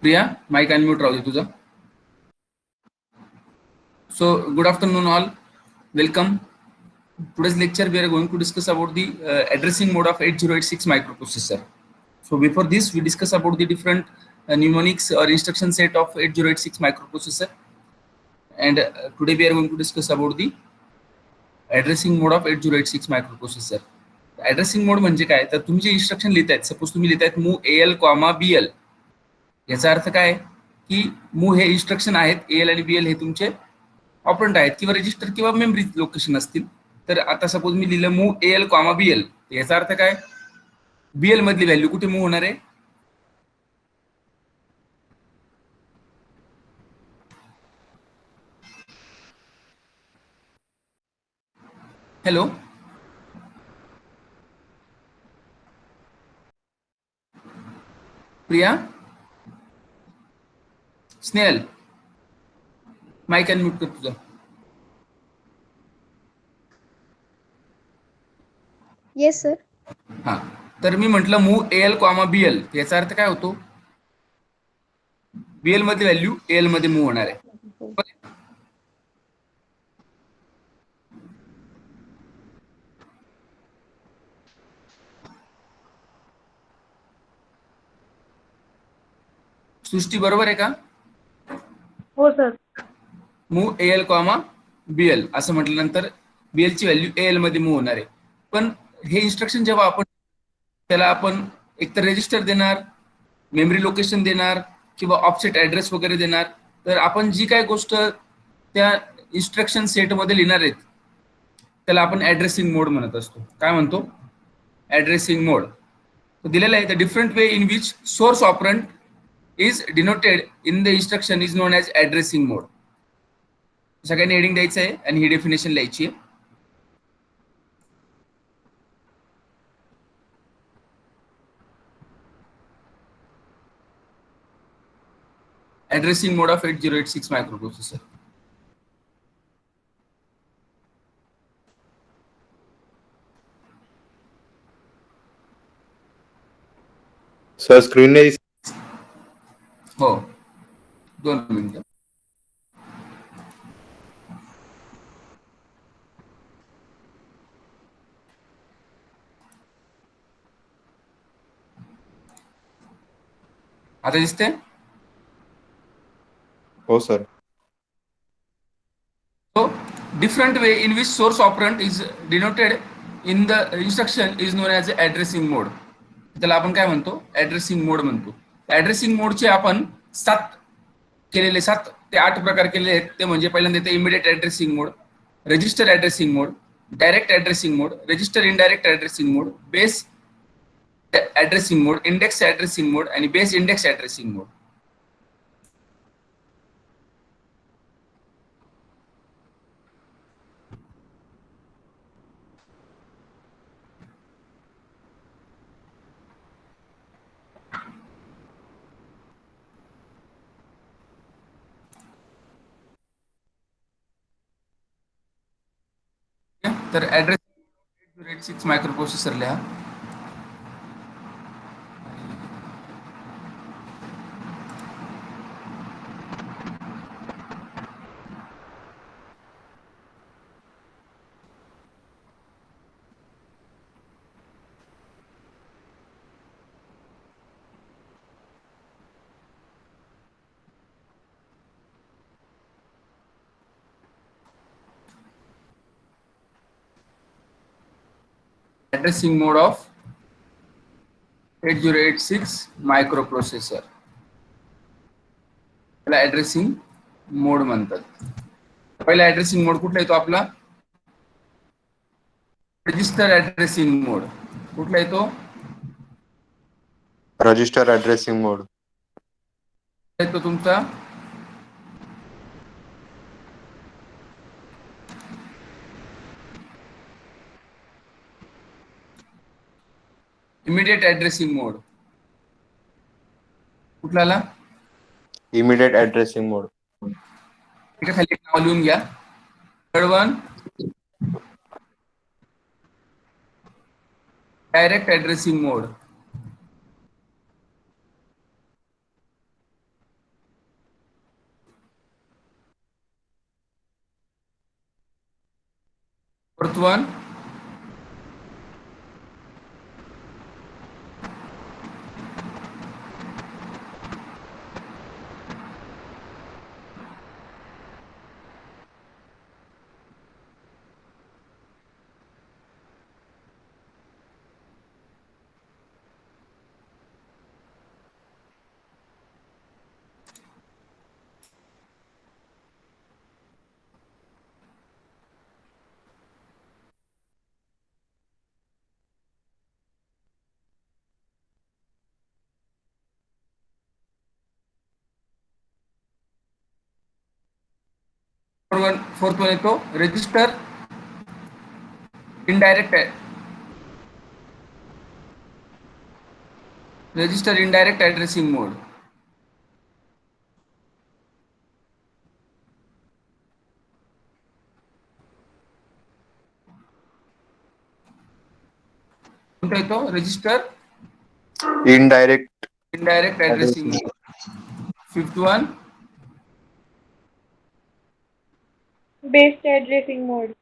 Priya, mic unmute राहू दे तुझा. So, good afternoon all. Welcome. Today's lecture we are going to discuss about the addressing mode of 8086 microprocessor. So, before this we discuss about the different mnemonics or instruction set of 8086 microprocessor, and today we are going to discuss about the addressing mode of 8086 microprocessor. Addressing मोड म्हणजे काय, तर तुम्ही जे instruction लिहितायत, suppose तुम्ही लिहितायत move AL, BL, याचा अर्थ काय की मूव हे इन्स्ट्रक्शन आहेत, AL आणि BL हे तुमचे ऑपरंट आहेत किंवा रजिस्टर किंवा मेमरी लोकेशन असतील. तर आता सपोज मी लिहिलं मूव AL, BL, याचा अर्थ काय, BL मधली व्हॅल्यू कुठे मूव्ह होणार आहे. Hello Priya, Snehal, mike unmute कर तुझा. Yes sir. हा, तर मी म्हटलं मूव AL, BL, याचा अर्थ काय होतो, BL मधली व्हॅल्यू AL मध्ये मूव्ह होणार आहे. सृष्टी बरोबर आहे का. हो सर. मूव AL, BL असं म्हटल्यानंतर BL ची व्हॅल्यू AL मध्ये मूव्ह होणार आहे. पण हे इन्स्ट्रक्शन जेव्हा आपण त्याला आपण एकतर रजिस्टर देणार, मेमरी लोकेशन देणार किंवा ऑफसेट ऍड्रेस वगैरे देणार, तर आपण जी काय गोष्ट त्या इन्स्ट्रक्शन सेटमध्ये लिहिणार आहेत त्याला आपण ऍड्रेसिंग मोड म्हणत असतो. काय म्हणतो, ऍड्रेसिंग मोड. दिलेलं आहे, the different way in which source operand is denoted in the instruction is known as addressing mode. सगळ्यांनी हेडिंग द्यायचं आहे आणि ही डेफिनेशन लिहायची आहे. Addressing mode of 8086 microprocessor. Sir screen नाही दिसत. हो, 2 मिनिटं. आता दिसते. हो sir. So, different way in which source operand is denoted in the instruction is known as addressing mode. त्याला आपण काय म्हणतो, ऍड्रेसिंग मोड म्हणतो. ऍड्रेसिंग मोडचे आपण 7 ते 8 प्रकार केलेले आहेत. ते म्हणजे पहिल्यांदा येते immediate addressing mode, register addressing mode, direct addressing mode, register indirect addressing mode, base addressing mode, index addressing mode आणि बेस इंडेक्स ऍड्रेसिंग मोड. तर ऍड्रेस 8086 मायक्रोप्रोसेसर लिहा. Addressing mode of 8086 मायक्रोप्रोसेसर, त्याला ऍड्रेसिंग मोड म्हणतात. पहिला ऍड्रेसिंग मोड कुठला येतो आपला, रजिस्टर ऍड्रेसिंग मोड. कुठला येतो, रजिस्टर ऍड्रेसिंग मोड. येतो तुमचा इमिडिएट ऍड्रेसिंग मोड. कुठला, इमिडिएट ऍड्रेसिंग मोड. एका खाली नाव लिहून घ्या. थर्ड वन डायरेक्ट ऍड्रेसिंग मोड. Fourth one, fourth one येतो register indirect addressing mode. कोणता येतो register indirect indirect addressing addressing mode. Fifth one, Based addressing mode.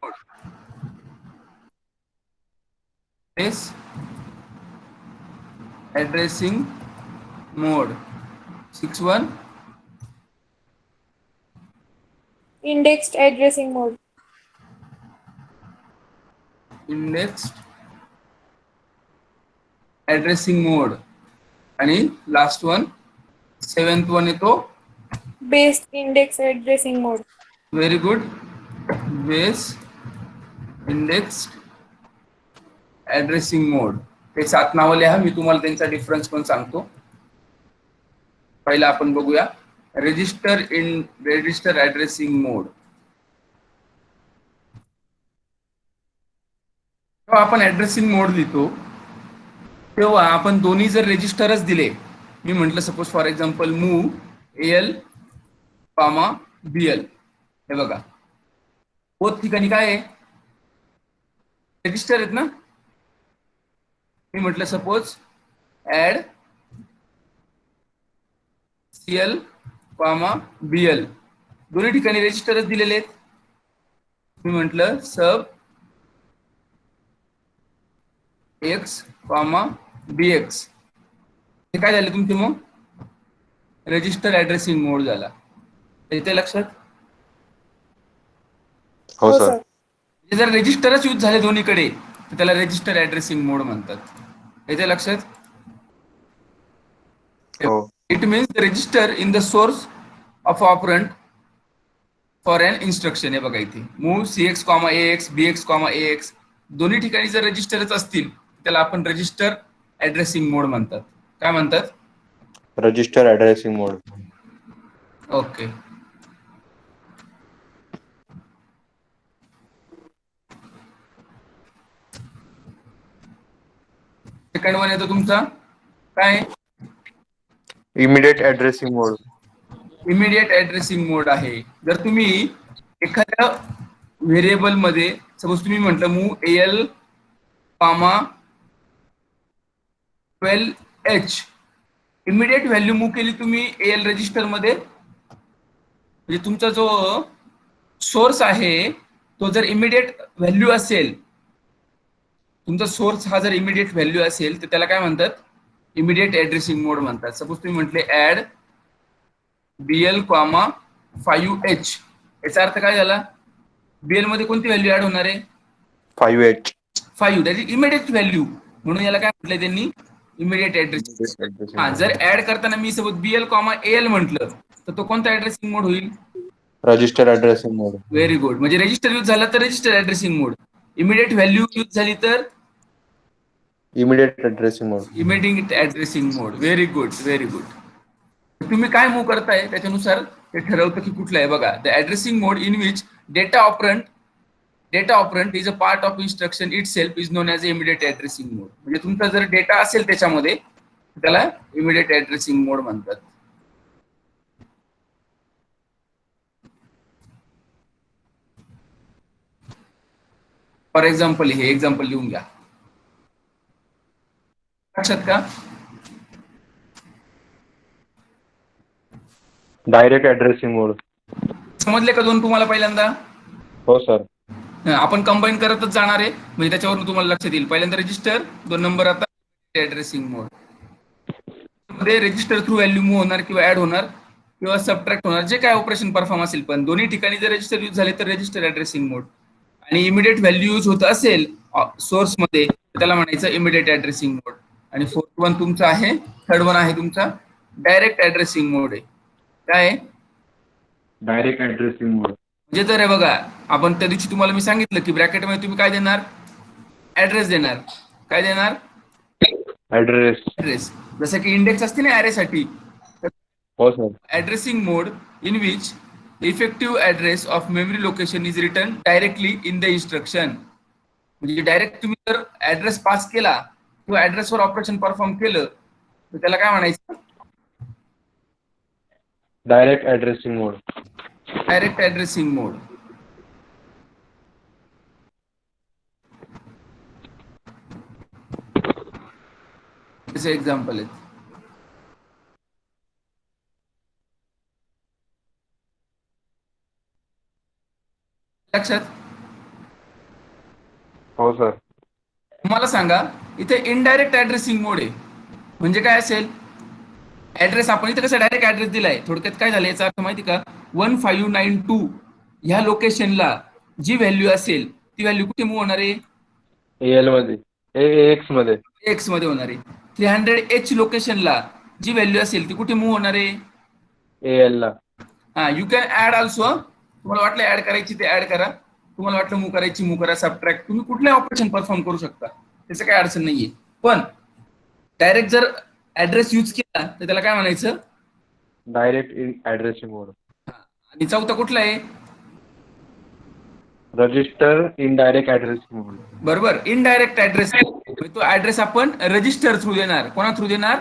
base addressing mode. Sixth one, Indexed addressing mode. indexed addressing mode. आणि last one seventh one येतो Based index addressing mode. Very good base index addressing mode. हे 7 नावं लिहा, मी तुम्हाला त्यांचा difference पण सांगतो. पहिला आपण बघूया रजिस्टर ऍड्रेसिंग मोड. जेव्हा आपण ऍड्रेसिंग मोड लिहितो तेव्हा आपण दोन्ही जर रजिस्टरच दिले, मी म्हटलं suppose for example move L comma BL, हे बघा बोथ ठिकाणी काय आहे रजिस्टर आहेत ना. मी म्हटलं suppose add CL comma BL, दोन्ही ठिकाणी रजिस्टरच दिलेले आहेत. मी म्हटलं सब एक्स कॉमा बीएक्स, हे काय झालं तुमचे मग रजिस्टर ऍड्रेसिंग मोड झाला. येते लक्षात. हो हो सर. सर. जर रजिस्टरच यूज झाले दोन्हीकडे तर त्याला रजिस्टर ऍड्रेसिंग मोड म्हणतात. येते लक्षात. हो. It means the register in the source of operand for an instruction. हे बघा इथे move CX comma AX BX comma AX, दोन्ही ठिकाणी जर रजिस्टरच असतील त्याला आपण रजिस्टर ऍड्रेसिंग मोड म्हणतात. काय म्हणतात? Register addressing mode. Okay. Second one येतो तुमचा काय immediate addressing mode. Immediate addressing मोड आहे. जर तुम्ही एखाद्या व्हेरिएबल मध्ये सपोज तुम्ही म्हटलं move L comma 12h, immediate value move केली तुम्ही एल रजिस्टर मध्ये, म्हणजे तुमचा जो सोर्स आहे तो जर इमिडिएट व्हॅल्यू असेल, तुमचा सोर्स हा जर इमिडिएट व्हॅल्यू असेल तर त्याला काय म्हणतात इमिडिएट ऍड्रेसिंग मोड म्हणतात. सपोज तुम्ही म्हटले ऍड बीएल कॉमा 5h, याचा अर्थ काय झाला बीएल मध्ये कोणती व्हॅल्यू ऍड होणार आहे 5h 5, that is immediate value, म्हणून याला काय म्हटलंय त्यांनी इमिडिएट ऍड्रेसिंग. हा जर ऍड करताना मी सपोज बीएल कॉमा एल म्हटलं तर तो कोणता ऍड्रेसिंग मोड होईल register addressing mode. Very good. म्हणजे रजिस्टर यूज झाला तर register addressing mode, immediate value use झाली तर immediate addressing mode. Immediate addressing mode. Very good very good. तुम्ही काय मूव्ह करताय त्याच्यानुसार ते ठरवतं की कुठलं आहे. बघा the addressing mode in which data operand is a part of instruction itself is known as immediate addressing mode. म्हणजे तुमचा जर डेटा असेल त्याच्यामध्ये त्याला इमिडिएट ऍड्रेसिंग मोड म्हणतात. फॉर एक्झाम्पल हे एक्झाम्पल लिहून घ्या लक्षात का. डायरेक्ट ऍड्रेसिंग मोड. समजले का दोन तुम्हाला पहिल्यांदा. हो सर. आपण कंबाईन करतच जाणार आहे, म्हणजे त्याच्यावरून तुम्हाला लक्षात येईल. पहिल्यांदा रजिस्टर, 2 नंबर आता ऍड्रेसिंग मोड मध्ये रजिस्टर थ्रू व्हॅल्यू मूव्ह होणार किंवा ऍड होणार किंवा सबट्रॅक्ट होणार, जे काय ऑपरेशन परफॉर्म असेल. पण दोन्ही ठिकाणी जर रजिस्टर यूज झाले तर रजिस्टर ऍड्रेसिंग मोड, आणि इमिडिएट व्हॅल्यू यूज होत असेल सोर्स मध्ये तर त्याला म्हणायचं इमिडिएट ऍड्रेसिंग मोड. आणि फोर्थ वन तुमचा आहे, थर्ड वन आहे तुमचा डायरेक्ट ऍड्रेसिंग मोड आहे. काय आहे? Direct addressing mode. म्हणजे तर हे बघा, आपण त्या दिवशी तुम्हाला मी सांगितलं की ब्रॅकेटमध्ये तुम्ही काय देणार, ऍड्रेस देणार. काय देणार? ऍड्रेस. ऍड्रेस. जसं की इंडेक्स असते ना ॲरेसाठी, हो sir. addressing mode in which the effective address of memory location is written directly in the instruction. म्हणजे डायरेक्ट तुम्ही जर ऍड्रेस पास केला किंवा ऍड्रेसवर ऑपरेशन परफॉर्म केलं तर त्याला काय म्हणायचं? Direct addressing mode. Direct addressing मोड. त्याचे एक्झाम्पल आहेत. लक्षात? हो सर. मला सांगा, इथे इनडायरेक्ट ऍड्रेसिंग मोड आहे म्हणजे काय असेल? ऍड्रेस आपण इथे कसं डायरेक्ट ऍड्रेस दिलाय, थोडक्यात काय झालं याचा अर्थ माहिती का? 1592 ह्या लोकेशनला जी व्हॅल्यू असेल ती व्हॅल्यू कुठे मूव्ह होणार आहे? एल मध्ये, एक्स मध्ये. एक्स मध्ये होणार आहे. 300H लोकेशनला जी व्हॅल्यू असेल ती कुठे मूव्ह होणार आहे? एल ला. You can add also. तुम्हाला वाटलं ऍड करायची ते ऍड करा, तुम्हाला वाटलं मूव्ह करायची मूव्ह करा, सबट्रॅक्ट, तुम्ही कुठल्याही ऑपरेशन परफॉर्म करू शकता, त्याचं काही अडचण नाहीये. पण डायरेक्ट जर ऍड्रेस यूज केला तर त्याला काय म्हणायचं? Direct addressing mode. आणि चौथा कुठला आहे? रजिस्टर इनडायरेक्ट ऍड्रेसिंग मोड. बरोबर, इनडायरेक्ट ऍड्रेस. तो ऍड्रेस आपण रजिस्टर थ्रू देणार. कोणा थ्रू देणार?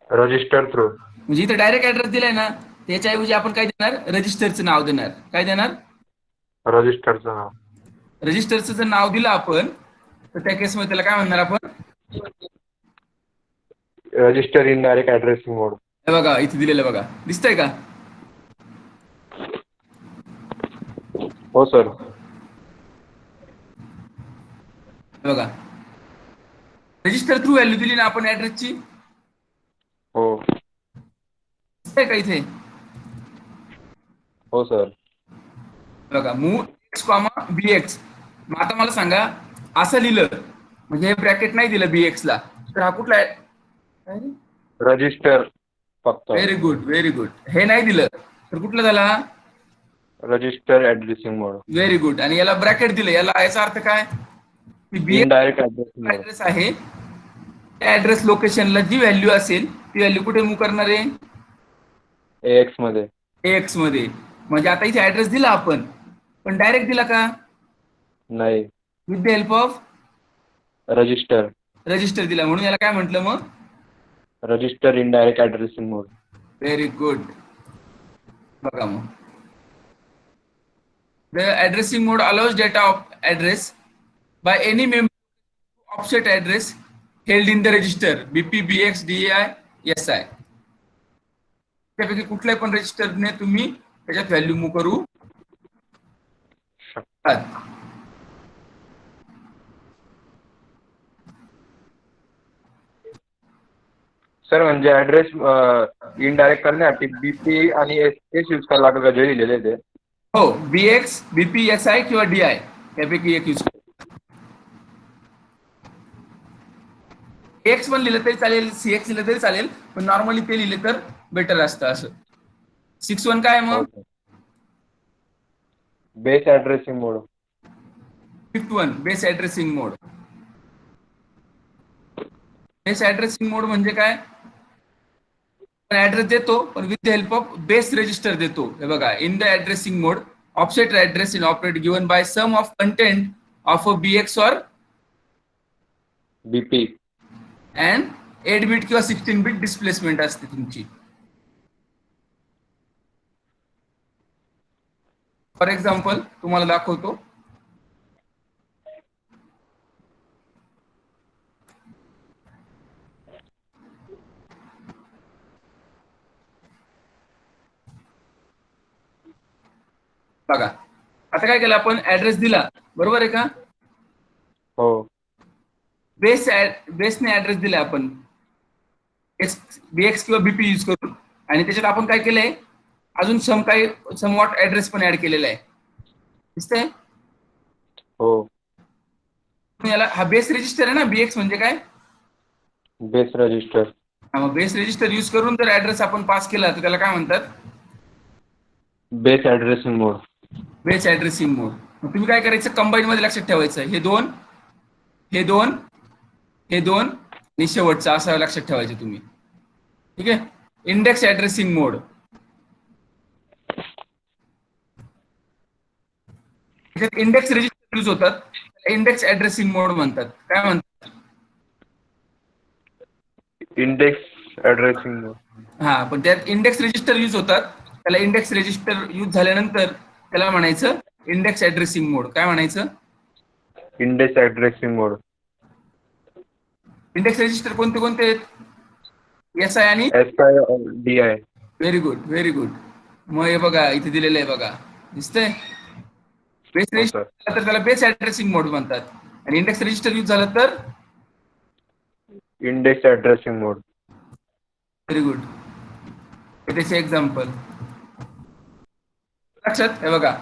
Register through. म्हणजे इथे डायरेक्ट ऍड्रेस दिलाय ना, त्याच्याऐवजी आपण काय देणार? रजिस्टरचं नाव देणार. काय देणार? रजिस्टरचं नाव. रजिस्टरचं जर नाव दिलं आपण तर त्या केसमध्ये त्याला काय म्हणणार आपण? Register indirect addressing mode. हे बघा इथे दिलेलं बघा, दिसतंय का? हो सर. बघा, रजिस्टर थ्रू व्हॅल्यू दिली ना आपण ऍड्रेसची. हो. दिसतंय का इथे? हो सर. बघा, मूव्ह एक्स कॉमा bx. मग आता मला सांगा, असं लिहिलं म्हणजे हे ब्रॅकेट नाही दिलं bx ला, तर हा कुठला आहे? रजिस्टर फक्त. Very good, very good. हे नाही दिलं तर कुठला झाला? Register addressing mode. Very good. आणि याला ब्रॅकेट दिलं, याला याचा अर्थ काय? Indirect addressing mode. ऍड्रेस आहे, त्या ऍड्रेस लोकेशनला जी व्हॅल्यू असेल ती व्हॅल्यू कुठे मूव्ह करणार आहे? एक्स मध्ये. एक्स मध्ये. म्हणजे आता इथे ऍड्रेस दिला आपण, पण डायरेक्ट दिला का? नाही. With the help of register. Register दिला, म्हणून याला काय म्हटलं मग? Register indirect addressing mode. Very good. बघा मग, the addressing mode allows data of address by any memory offset address held in the register BP, BX, DI, SI. त्यापैकी कुठल्याही पण रजिस्टरने तुम्ही त्याच्यात व्हॅल्यू मूव्ह करू शकतात. सर म्हणजे ऍड्रेस इनडायरेक्ट करण्यासाठी बीपी आणि एस यूज करायला लागेल का, जे लिहिलेले ते? हो, BX, BP, SI किंवा DI त्यापैकी एक यूज. एक्स पण लिहिलं तरी चालेल, CX लिहिलं तरी चालेल, पण नॉर्मली ते लिहिले तर बेटर असतं. असं 6-1 काय मग? Base addressing mode. 5th-1 base addressing mode. Base addressing mode म्हणजे काय? ऍड्रेस देतो पण with the help of base register देतो. हे बघा, in the addressing mode offset address in operate given by sum of content of a BX or BP and 8 bit किंवा 16 bit displacement असते तुमची. फॉर एक्झाम्पल तुम्हाला दाखवतो. बघा, आता आता काय केलं आपण, ऍड्रेस दिला, बरोबर आहे का? हो. बेसने ऍड्रेस दिला आपण बीएक्स किंवा बीपी यूज करून, आणि त्याच्यात आपण काय केलंय, अजून समवॉट ऍड्रेस पण ऍड केलेला आहे, दिसतंय? हो. याला हा बेस रजिस्टर आहे ना, बीएक्स म्हणजे काय? Base register. मग बेस रजिस्टर यूज करून जर ऍड्रेस आपण पास केला तर त्याला काय म्हणतात? Base addressing mode. Base addressing मोड. मग तुम्ही काय करायचं, कंबाईन मध्ये लक्षात ठेवायचं, हे दोन आणि शेवटचं असं लक्षात ठेवायचं तुम्ही, ठीक आहे? Index addressing mode, index register use होतात, इंडेक्स ऍड्रेसिंग मोड म्हणतात. काय म्हणतात? इंडेक्स ऍड्रेसिंग मोड. हा, पण त्यात इंडेक्स रजिस्टर यूज होतात, त्याला इंडेक्स रजिस्टर यूज झाल्यानंतर त्याला म्हणायचं इंडेक्स ऍड्रेसिंग मोड. काय म्हणायचं? Index addressing mode. Index register कोणते कोणते आहेत? SI आणि SI और DI. Very good, very good. मग हे बघा इथे दिलेलं आहे बघा, दिसतंय? बेस हो रजिस्टर सर. झालं तर त्याला बेस ऍड्रेसिंग मोड म्हणतात, आणि इंडेक्स रजिस्टर यूज झालं तर index addressing mode. Very good. त्याचे एक्झाम्पल लक्षात, हे बघा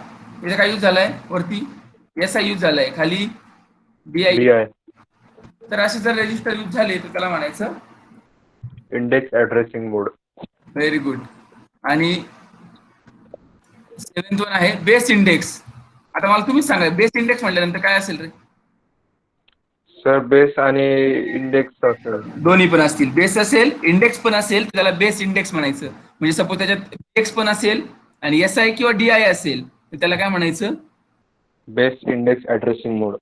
इथे काय यूज झालंय, वरती SI यूज झालंय, खाली DI. DI. तर असे जर रजिस्टर यूज झाले तर त्याला म्हणायचं index addressing mode. Very good. आणि 7th वन आहे बेस इंडेक्स. आता मला तुम्हीच सांगा, बेस इंडेक्स म्हटल्यानंतर काय असेल रे? सर बेस आणि इंडेक्स असेल. दोन्ही पण असतील, बेस असेल इंडेक्स पण असेल तर त्याला बेस इंडेक्स म्हणायचं. म्हणजे सपोज त्याच्यात इंडेक्स पण असेल आणि SI किंवा DI असेल तर त्याला काय म्हणायचं? Base index addressing mode.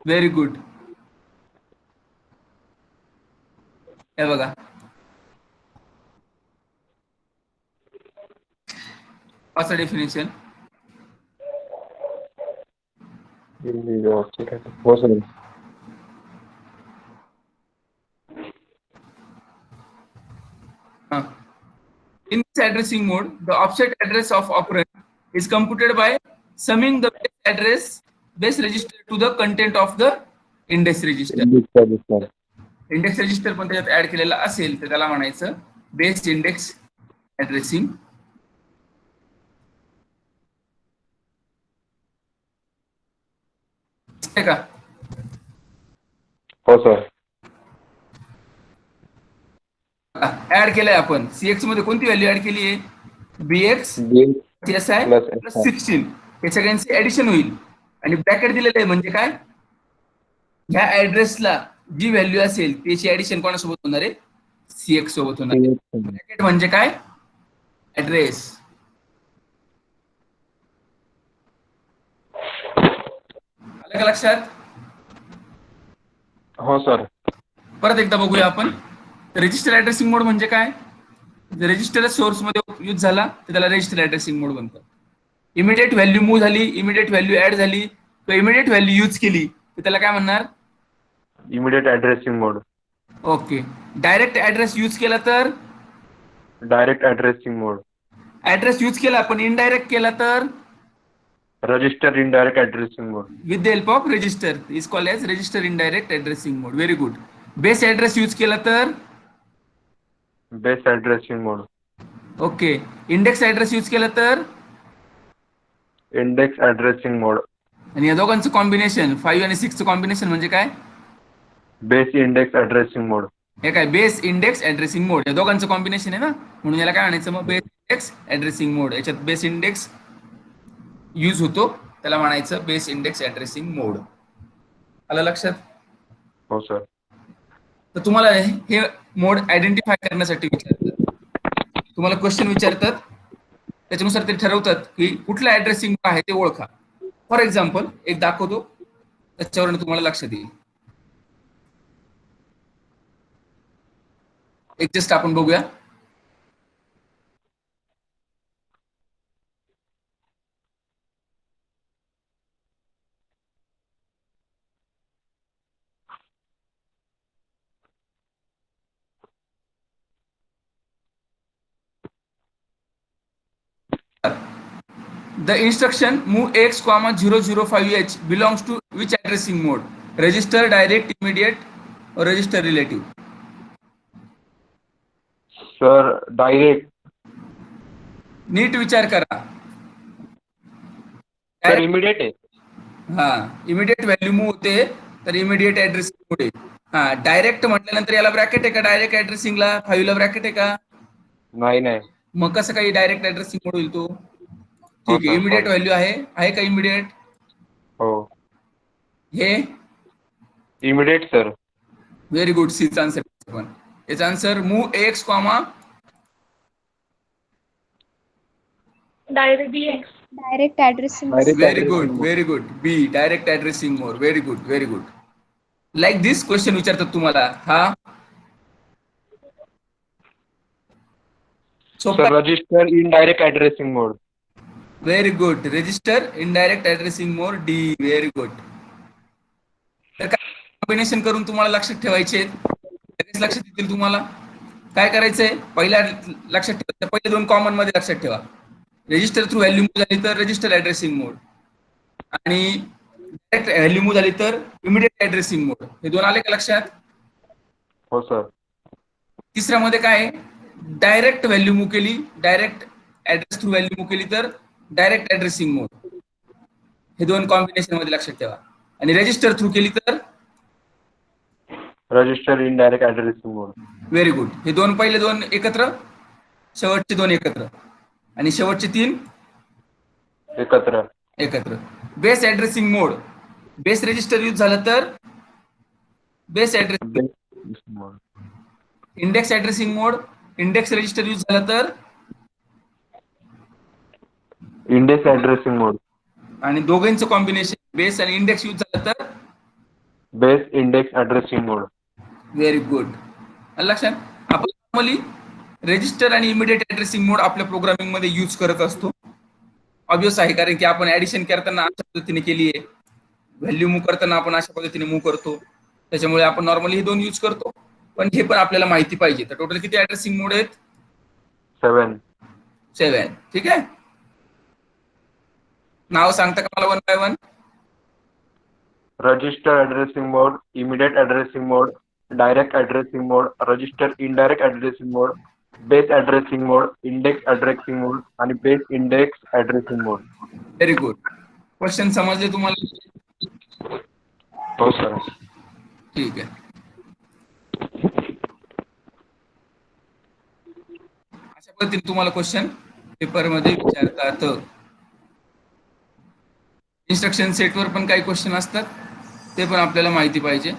Very good. हे बघा, असं डेफिनेशन. हो sir. In this addressing mode, the offset address of operand is computed by summing the base register to the content of the index register. Index register पण त्याच्यात add केलेला असेल तर त्याला म्हणायचं बेस इंडेक्स ऍड्रेसिंग. का? हो सर. ऍड केलंय आपण, CX मध्ये कोणती व्हॅल्यू ऍड केली आहे? BX SI plus 16. हे सगळ्यांचे ऍडिशन होईल, आणि ब्रॅकेट दिलेलं आहे म्हणजे काय, ह्या ऍड्रेसला जी व्हॅल्यू असेल त्याची ऍडिशन कोणासोबत होणार आहे? CX सोबत होणार आहे. ब्रॅकेट म्हणजे काय, ऍड्रेस. आलं का लक्षात? हो सर. परत एकदा बघूया आपण. रजिस्टर ऍड्रेसिंग मोड म्हणजे काय? जर रजिस्टर सोर्स मध्ये यूज झाला तर त्याला रजिस्टर ऍड्रेसिंग मोड म्हणतात. इमिडिएट व्हॅल्यू मूव्ह झाली, इमिडिएट व्हॅल्यू ऍड झाली किंवा इमिडिएट व्हॅल्यू यूज केली तर त्याला काय म्हणणार? Immediate addressing mode. Okay. Direct address use केला तर direct addressing mode. Address use केला पण इनडायरेक्ट केला तर register indirect addressing mode. With the help of register is called as register indirect addressing mode. Very good. Base address use केला तर base addressing mode. Okay. Index address use केला तर index addressing mode. आणि या दोघांचं combination 5 आणि 6 चं combination म्हणजे काय? Base index addressing mode. हे काय, बेस इंडेक्स ऍड्रेसिंग मोड. या दोघांचं कॉम्बिनेशन आहे ना, म्हणून याला काय म्हणायचं मग, बेस इंडेक्स ऍड्रेसिंग मोड. याच्यात बेस इंडेक्स यूज होतो, त्याला म्हणायचं बेस इंडेक्स ऍड्रेसिंग मोड. आलं लक्षात? हो सर. तर तुम्हाला हे मोड आयडेंटिफाय करण्यासाठी विचारतात, तुम्हाला क्वेश्चन विचारतात, त्याच्यानुसार ते ठरवतात की कुठलं ऍड्रेसिंग आहे ते ओळखा. फॉर एक्झाम्पल एक दाखवतो, त्याच्यावरून तुम्हाला लक्षात येईल. एक जस्ट आपण बघूया. The instruction move x, 005h belongs to which addressing mode? Register, direct, immediate, or register relative? Sir direct. नीट विचार करा. सर इमिडिएट आहे. हा, इमिडिएट व्हॅल्यू मूव्ह होते तर इमिडिएट ऍड्रेसिंग मोड आहे. हा, डायरेक्ट म्हटल्यानंतर याला ब्रॅकेट आहे का? डायरेक्ट ऍड्रेसिंगला 5 ला ब्रॅकेट आहे का? नाही नाही. मग कसं काही डायरेक्ट ऍड्रेसिंग मोड होईल तो? हो ठीक आहे, सर, इमिडिएट sorry. व्हॅल्यू आहे का इमिडिएट? हो हे इमिडिएट सर. Very good. सीचा आन्सर पण. याचा answer move X, Direct addressing mode. Direct very addressing good, mode. Very good. B, direct addressing mode. Very good, very good. Like this question विचारतात तुम्हाला. हा sir register indirect addressing mode. Very good. Register indirect addressing mode. D, very good. तर काय combination करून तुम्हाला लक्षात ठेवायचे, लगेच लक्षात येतील तुम्हाला. काय करायचंय? पहिल्या लक्षात ठेवायचं, पहिले दोन कॉमन मध्ये लक्षात ठेवा. रजिस्टर थ्रू व्हॅल्यू मूव्ह झाली तर रजिस्टर ऍड्रेसिंग मोड, आणि डायरेक्ट व्हॅल्यू मूव्ह झाली तर इमिडिएट ऍड्रेसिंग मोड. हे दोन आले का लक्षात? हो सर. तिसऱ्या मध्ये काय? डायरेक्ट व्हॅल्यू मूव्ह केली, direct address through value move केली तर डायरेक्ट ऍड्रेसिंग मोड. हे दोन कॉम्बिनेशन मध्ये लक्षात ठेवा. आणि रजिस्टर थ्रू केली तर register indirect addressing mode. Very good. हे दोन पहिले दोन एकत्र, शेवटचे दोन एकत्र, आणि शेवटचे तीन एकत्र. एकत्र. Base addressing mode, base register use झालं तर base address. Index addressing mode, index register use झालं तर इंडेक्स ऍड्रेसिंग मोड. आणि दोघांचं कॉम्बिनेशन बेस आणि इंडेक्स यूज झालं तर base index addressing mode. Very good. लक्षात. आपण नॉर्मली रजिस्टर आणि इमिडिएट ऍड्रेसिंग मोड आपल्या प्रोग्रामिंग मध्ये यूज करत असतो. ऑब्वियस आहे, कारण की आपण ऍडिशन करताना अशा पद्धतीने केली आहे, व्हॅल्यू मूव्ह करताना आपण अशा पद्धतीने मूव्ह करतो, त्याच्यामुळे आपण नॉर्मली हे दोन यूज करतो. पण हे पण आपल्याला माहिती पाहिजे. तर टोटल किती ऍड्रेसिंग मोड आहेत? 7. ठीक आहे. नाव सांगता का मला one by one? Register addressing mode, immediate addressing mode, direct addressing mode, register indirect addressing mode, base addressing mode, index addressing mode आणि base index addressing mode. Very good. Question समजले तुम्हाला? हो सर. ठीक आहे. अशा पद्धतीने तुम्हाला क्वेश्चन पेपर मध्ये विचारतात. इन्स्ट्रक्शन सेटवर पण काही क्वेश्चन असतात, ते पण आपल्याला माहिती पाहिजे.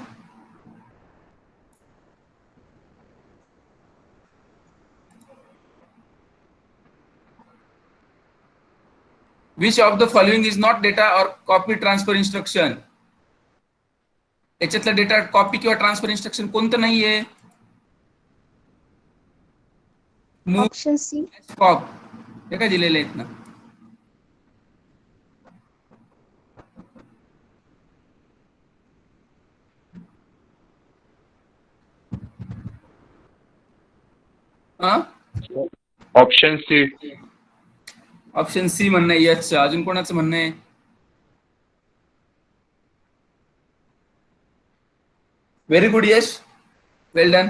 Which of the following is not data और कॉपी ट्रान्सफर इन्स्ट्रक्शन? याच्यातलं डेटा कॉपी किंवा ट्रान्सफर इन्स्ट्रक्शन कोणतं नाहीये? Option C. पॉप हे काय दिलेले आहेत ना? Option C. ऑप्शन सी म्हणणं आहे. यस. अजून कोणाचं म्हणणं आहे? व्हेरी गुड यश, वेल डन.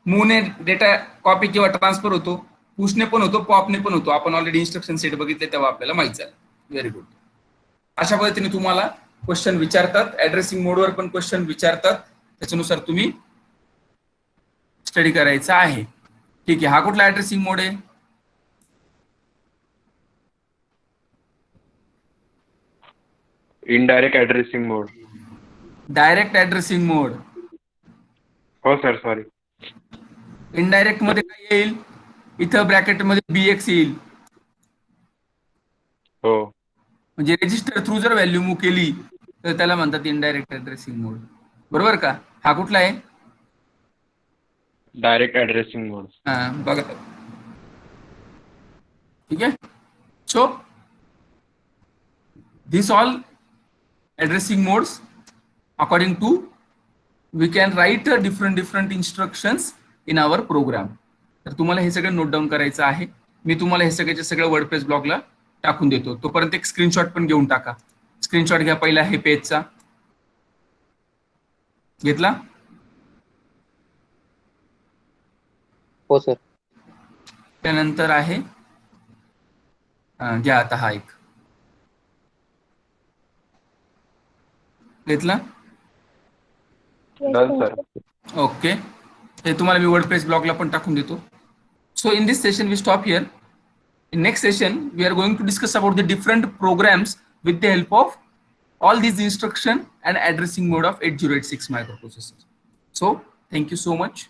मूव्हने डेटा कॉपी किंवा ट्रान्सफर होतो, पुशने पण होतो, पॉपने पण होतो. आपण ऑलरेडी इन्स्ट्रक्शन सेट बघितले तेव्हा आपल्याला माहित झालं. Very good. अशा पद्धतीने तुम्हाला क्वेश्चन विचारतात. ऍड्रेसिंग मोडवर पण क्वेश्चन विचारतात, त्याच्यानुसार तुम्ही स्टडी करायचा आहे. ठीक आहे. हा कुठला ऍड्रेसिंग मोड आहे? Indirect addressing mode. Direct addressing मोड. हो सर, सॉरी. इनडायरेक्ट मध्ये काय येईल? इथं ब्रॅकेट मध्ये बीएक्स येईल. हो. म्हणजे रजिस्टर थ्रू जर व्हॅल्यू मूव्ह केली तर त्याला म्हणतात इनडायरेक्ट ऍड्रेसिंग मोड. बरोबर का? हा कुठला आहे? डायरेक्ट ऍड्रेसिंग मोड. हा, बघा. ठीक आहे. So this all addressing modes according to we can write different instructions in our program. तर तुम्हाला हे सगळं नोट डाऊन करायचं आहे. मी तुम्हाला हे सगळ्याचे सगळं वर्डप्रेस ब्लॉगला टाकून देतो. तोपर्यंत एक स्क्रीनशॉट पण घेऊन टाका. स्क्रीनशॉट घ्या पहिला हे पेजचा. घेतला? हो सर. त्यानंतर आहे घ्या आता हा एक घेतला. Done, sir. ओके, हे तुम्हाला मी वर्डप्रेस ब्लॉगला पण टाकून देतो. So in this session we stop here. In next session, we are going to discuss about the different programs with the help of all these instruction and addressing mode of 8086 microprocessor. So, thank you so much.